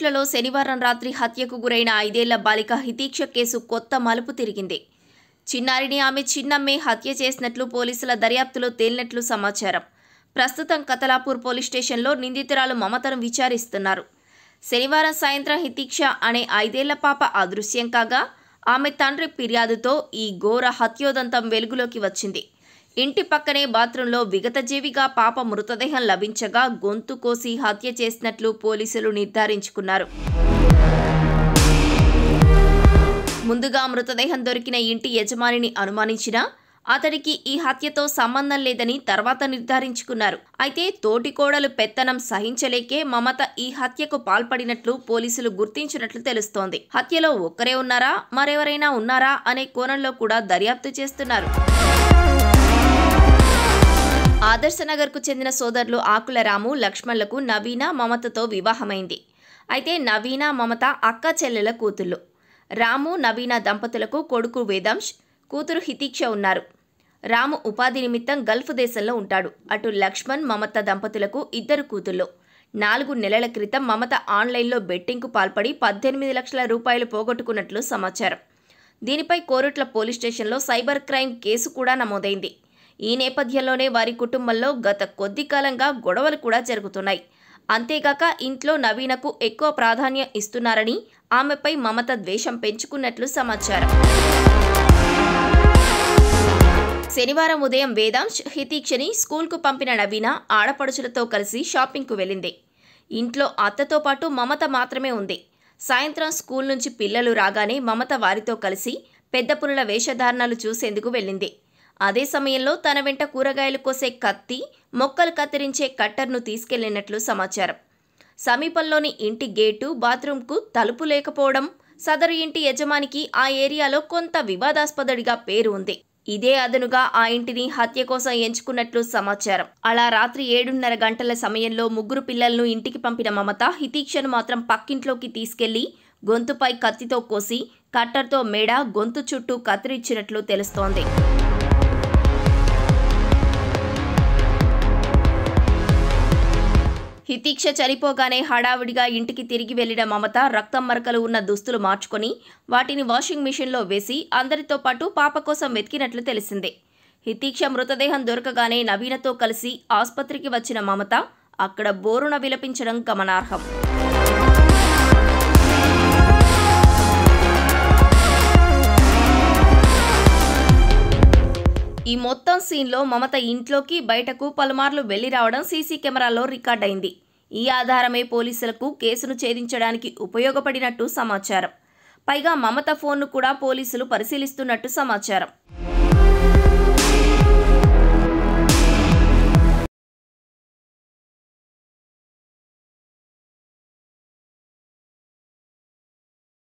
కోరుట్లలో శనివారం రాత్రి హత్యకు గురైన 5 ఏళ్ల బాలిక హితీక్ష కేసు కొత్త మలుపు తిరిగింది. చిన్నారిని ఆమె చిన్నమ్మే హత్య చేసినట్లు పోలీసుల దర్యాప్తులో తేలినట్లు సమాచారం. ప్రస్తుతం కతలాపూర్ పోలీస్ స్టేషన్లో నిందితురాలు మమతను విచారిస్తున్నారు. శనివారం సాయంత్రం హితీక్ష అనే 5 ఏళ్ల పాప అదృశ్యం కాగా ఆమె తండ్రి ఫిర్యాదుతో ఈ ఘోర హత్యోదంతం వెలుగులోకి వచ్చింది. ఇంటి పక్కనే బాత్రూంలో విగతజీవిగా పాప మృతదేహం లభించగా గొంతు కోసి హత్య చేసినట్లు పోలీసులు నిర్ధారించుకున్నారు. ముందుగా మృతదేహం దొరికిన ఇంటి యజమానిని అనుమానించినా అతడికి ఈ హత్యతో సంబంధం లేదని తర్వాత నిర్ధారించుకున్నారు. అయితే తోటి కోడలు పెత్తనం సహించలేకే మమత ఈ హత్యకు పాల్పడినట్లు పోలీసులు గుర్తించినట్లు తెలుస్తోంది. హత్యలో ఒక్కరే ఉన్నారా, మరెవరైనా ఉన్నారా అనే కోణంలో కూడా దర్యాప్తు చేస్తున్నారు. ఆదర్శనగర్కు చెందిన సోదరులు ఆకుల రాము, లక్ష్మణ్లకు నవీన, మమతతో వివాహమైంది. అయితే నవీన, మమత అక్క చెల్లెల కూతుళ్లు. రాము, నవీన దంపతులకు కొడుకు వేదాంశ్, కూతురు హితీక్ష ఉన్నారు. రాము ఉపాధి నిమిత్తం గల్ఫ్ దేశంలో ఉంటాడు. అటు లక్ష్మణ్, మమత దంపతులకు 2 కూతుళ్లు. 4 నెలల క్రితం మమత ఆన్లైన్లో బెట్టింగ్కు పాల్పడి 18 లక్షల రూపాయలు పోగొట్టుకున్నట్లు సమాచారం. దీనిపై కోరుట్ల పోలీస్ స్టేషన్లో సైబర్ క్రైమ్ కేసు కూడా నమోదైంది. ఈ నేపథ్యంలోనే వారి కుటుంబంలో గత కొద్ది కాలంగా గొడవలు కూడా జరుగుతున్నాయి. అంతేగాక ఇంట్లో నవీనకు ఎక్కువ ప్రాధాన్యం ఇస్తున్నారని, ఆమెపై మమత ద్వేషం పెంచుకున్నట్లు సమాచారం. శనివారం ఉదయం వేదాంశ్, హితీక్షని స్కూల్కు పంపిన నవీన ఆడపడుచులతో కలిసి షాపింగ్కు వెళ్ళింది. ఇంట్లో అత్తతో పాటు మమత మాత్రమే ఉంది. సాయంత్రం స్కూల్ నుంచి పిల్లలు రాగానే మమత వారితో కలిసి పెద్ద పులుల వేషధారణలు చూసేందుకు వెళ్ళింది. అదే సమయంలో తన వెంట కూరగాయలు కోసే కత్తి, మొక్కలు కత్తిరించే కట్టర్ను తీసుకెళ్లినట్లు సమాచారం. సమీపంలోని ఇంటి గేటు, బాత్రూంకు తలుపు లేకపోవడం సదరు ఇంటి యజమానికి ఆ ఏరియాలో కొంత వివాదాస్పదుడిగా పేరు ఉంది. ఇదే అదనుగా ఆ ఇంటిని హత్య కోసం ఎంచుకున్నట్లు సమాచారం. అలా రాత్రి 7:30 గంటల సమయంలో 3 పిల్లలను ఇంటికి పంపిన మమత హితీక్షను మాత్రం పక్కింట్లోకి తీసుకెళ్లి గొంతుపై కత్తితో కోసి కట్టర్తో మెడ, గొంతు చుట్టూ కత్తిరించినట్లు తెలుస్తోంది. హితీక్ష చనిపోగానే హడావిడిగా ఇంటికి తిరిగి వెళ్లిన మమత రక్తం మరకలు ఉన్న దుస్తులు మార్చుకొని వాటిని వాషింగ్ మిషన్లో వేసి అందరితో పాటు పాప కోసం వెతికినట్లు తెలిసింది. హితీక్ష మృతదేహం దొరకగానే నవీనతో కలిసి ఆసుపత్రికి వచ్చిన మమత అక్కడ బోరున విలపించడం గమనార్హం. ఈ మొత్తం సీన్లో మమత ఇంట్లోకి బయటకు పలుమార్లు వెళ్లి రావడం సీసీ కెమెరాలో రికార్డైంది. ఈ ఆధారమే పోలీసులకు కేసును ఛేదించడానికి ఉపయోగపడినట్టు సమాచారం. పైగా మమత ఫోన్ను కూడా పోలీసులు పరిశీలిస్తున్నట్టు సమాచారం.